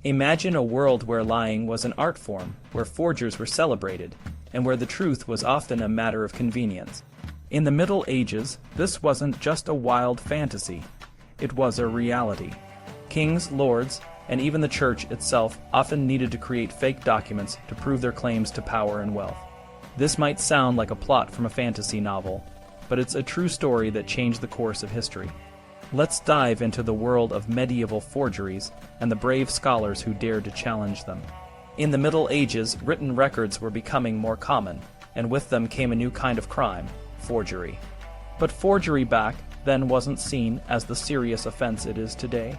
Imagine a world where lying was an art form, where forgers were celebrated, and where the truth was often a matter of convenience. In the Middle Ages, this wasn't just a wild fantasy. It was a reality. Kings, lords, and even the church itself often needed to create fake documents to prove their claims to power and wealth. This might sound like a plot from a fantasy novel, but it's a true story that changed the course of history. Let's dive into the world of medieval forgeries and the brave scholars who dared to challenge them. In the Middle Ages, written records were becoming more common, and with them came a new kind of crime: forgery. But forgery back then wasn't seen as the serious offense it is today.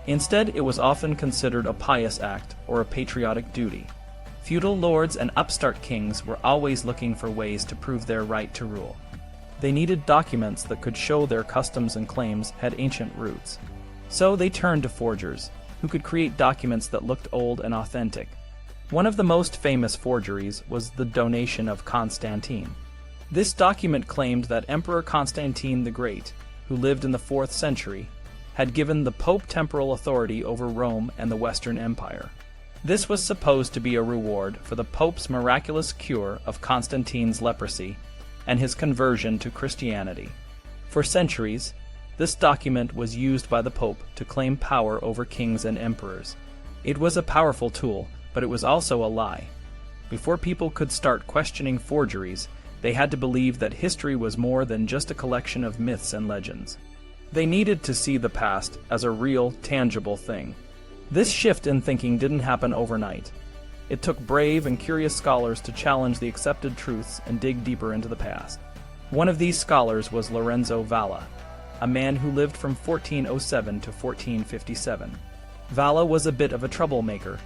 Instead, it was often considered a pious act or a patriotic duty. Feudal lords and upstart kings were always looking for ways to prove their right to rule. They needed documents that could show their customs and claims had ancient roots. So they turned to forgers, who could create documents that looked old and authentic. One of the most famous forgeries was the Donation of Constantine. This document claimed that Emperor Constantine the Great, who lived in the 4th century, had given the Pope temporal authority over Rome and the Western Empire. This was supposed to be a reward for the Pope's miraculous cure of Constantine's leprosy and his conversion to Christianity. For centuries, this document was used by the Pope to claim power over kings and emperors. It was a powerful tool, but it was also a lie. Before people could start questioning forgeries, they had to believe that history was more than just a collection of myths and legends. They needed to see the past as a real, tangible thing. This shift in thinking didn't happen overnight. It took brave and curious scholars to challenge the accepted truths and dig deeper into the past. One of these scholars was Lorenzo Valla, a man who lived from 1407 to 1457. Valla was a bit of a troublemaker.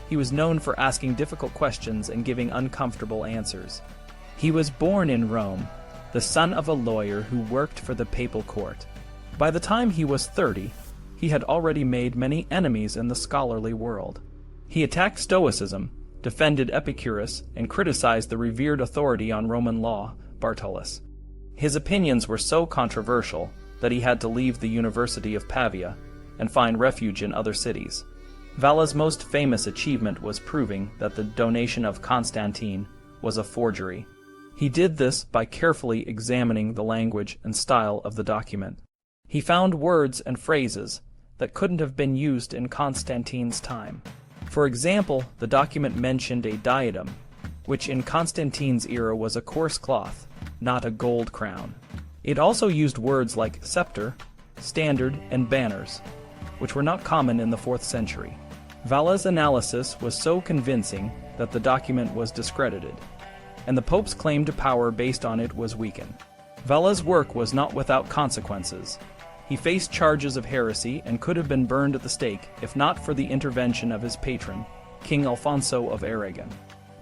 He was known for asking difficult questions and giving uncomfortable answers. He was born in Rome, the son of a lawyer who worked for the papal court. By the time he was 30, he had already made many enemies in the scholarly world. He attacked Stoicism, defended Epicurus, and criticized the revered authority on Roman law, Bartolus. His opinions were so controversial that he had to leave the University of Pavia and find refuge in other cities. Valla's most famous achievement was proving that the Donation of Constantine was a forgery. He did this by carefully examining the language and style of the document. He found words and phrases that couldn't have been used in Constantine's time. For example, the document mentioned a diadem, which in Constantine's era was a coarse cloth, not a gold crown. It also used words like scepter, standard, and banners, which were not common in the 4th century. Valla's analysis was so convincing that the document was discredited, and the Pope's claim to power based on it was weakened. Valla's work was not without consequences. He faced charges of heresy and could have been burned at the stake if not for the intervention of his patron, King Alfonso of Aragon.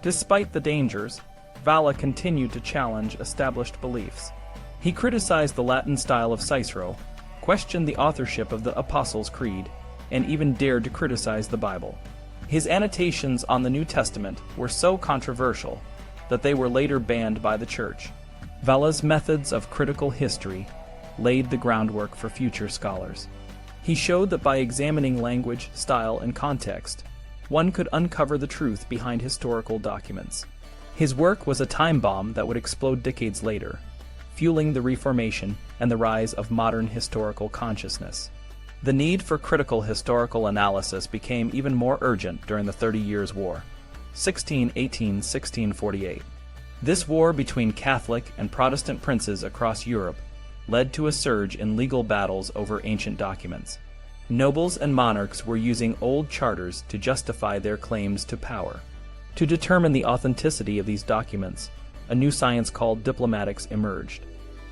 Despite the dangers, Valla continued to challenge established beliefs. He criticized the Latin style of Cicero, questioned the authorship of the Apostles' Creed, and even dared to criticize the Bible. His annotations on the New Testament were so controversial that they were later banned by the Church. Valla's methods of critical history laid the groundwork for future scholars. He showed that by examining language, style, and context, one could uncover the truth behind historical documents. His work was a time bomb that would explode decades later, fueling the Reformation and the rise of modern historical consciousness. The need for critical historical analysis became even more urgent during the 30 Years' War, 1618–1648. This war between Catholic and Protestant princes across Europe led to a surge in legal battles over ancient documents. Nobles and monarchs were using old charters to justify their claims to power. To determine the authenticity of these documents, a new science called diplomatics emerged.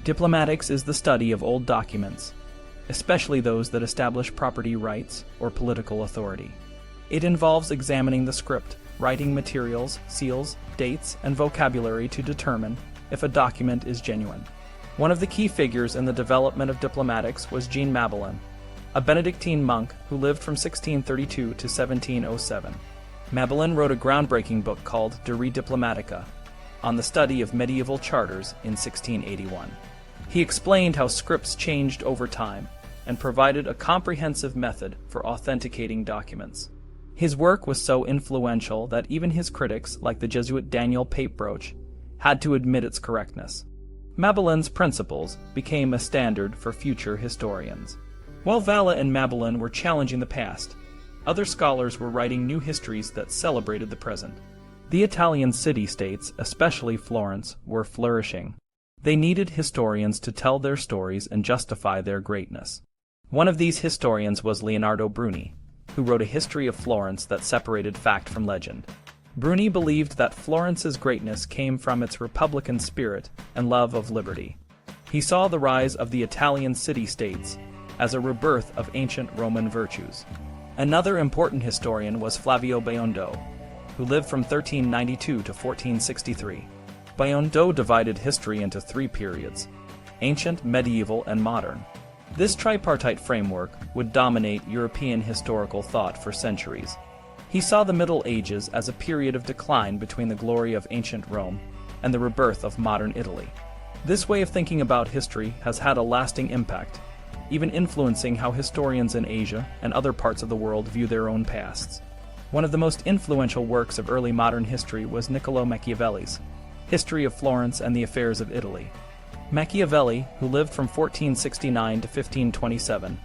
Diplomatics is the study of old documents, especially those that establish property rights or political authority. It involves examining the script, writing materials, seals, dates, and vocabulary to determine if a document is genuine. One of the key figures in the development of diplomatics was Jean Mabillon, a Benedictine monk who lived from 1632 to 1707. Mabillon wrote a groundbreaking book called De Re Diplomatica on the study of medieval charters in 1681. He explained how scripts changed over time and provided a comprehensive method for authenticating documents. His work was so influential that even his critics, like the Jesuit Daniel Papebroch, had to admit its correctness. Mabelin's principles became a standard for future historians. While Valla and Mabelin were challenging the past, other scholars were writing new histories that celebrated the present. The Italian city-states, especially Florence, were flourishing. They needed historians to tell their stories and justify their greatness. One of these historians was Leonardo Bruni, who wrote a history of Florence that separated fact from legend. Bruni believed that Florence's greatness came from its republican spirit and love of liberty. He saw the rise of the Italian city-states as a rebirth of ancient Roman virtues. Another important historian was Flavio Biondo, who lived from 1392 to 1463. Biondo divided history into three periods: ancient, medieval, and modern. This tripartite framework would dominate European historical thought for centuries. He saw the Middle Ages as a period of decline between the glory of ancient Rome and the rebirth of modern Italy. This way of thinking about history has had a lasting impact, even influencing how historians in Asia and other parts of the world view their own pasts. One of the most influential works of early modern history was Niccolò Machiavelli's History of Florence and the Affairs of Italy. Machiavelli, who lived from 1469 to 1527,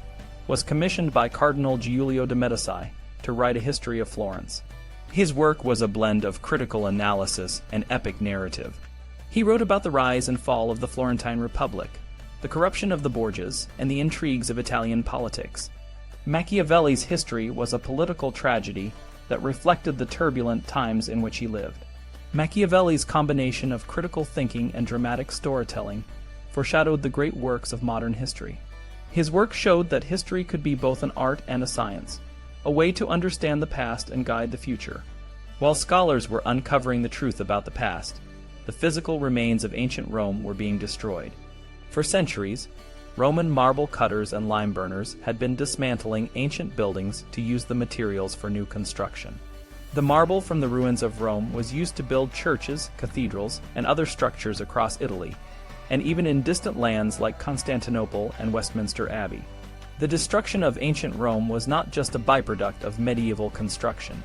was commissioned by Cardinal Giulio de' Medici to write a history of Florence. His work was a blend of critical analysis and epic narrative. He wrote about the rise and fall of the Florentine Republic, the corruption of the Borgias, and the intrigues of Italian politics. Machiavelli's history was a political tragedy that reflected the turbulent times in which he lived. Machiavelli's combination of critical thinking and dramatic storytelling foreshadowed the great works of modern history. His work showed that history could be both an art and a science, a way to understand the past and guide the future. While scholars were uncovering the truth about the past, the physical remains of ancient Rome were being destroyed. For centuries, Roman marble cutters and lime burners had been dismantling ancient buildings to use the materials for new construction. The marble from the ruins of Rome was used to build churches, cathedrals, and other structures across Italy, and even in distant lands like Constantinople and Westminster Abbey. The destruction of ancient Rome was not just a byproduct of medieval construction.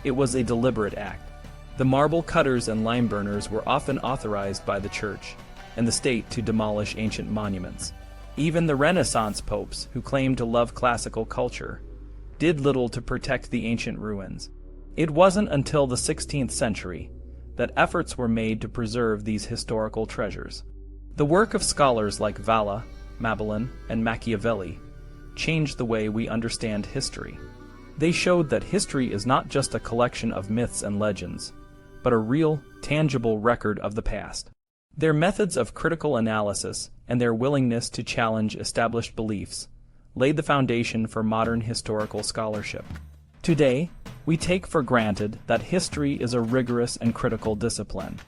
It was a deliberate act. The marble cutters and lime burners were often authorized by the church and the state to demolish ancient monuments. Even the Renaissance popes, who claimed to love classical culture, did little to protect the ancient ruins. It wasn't until the 16th century that efforts were made to preserve these historical treasures. The work of scholars like Valla, Mabelin, and Machiavelli changed the way we understand history. They showed that history is not just a collection of myths and legends, but a real, tangible record of the past. Their methods of critical analysis and their willingness to challenge established beliefs laid the foundation for modern historical scholarship. Today, we take for granted that history is a rigorous and critical discipline.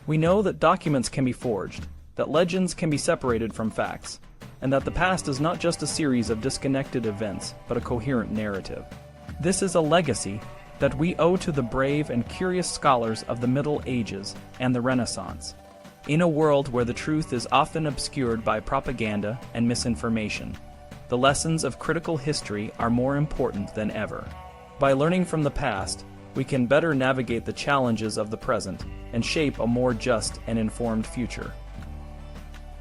We know that documents can be forged, that legends can be separated from facts, and that the past is not just a series of disconnected events, but a coherent narrative. This is a legacy that we owe to the brave and curious scholars of the Middle Ages and the Renaissance. In a world where the truth is often obscured by propaganda and misinformation, the lessons of critical history are more important than ever. By learning from the past, we can better navigate the challenges of the present and shape a more just and informed future.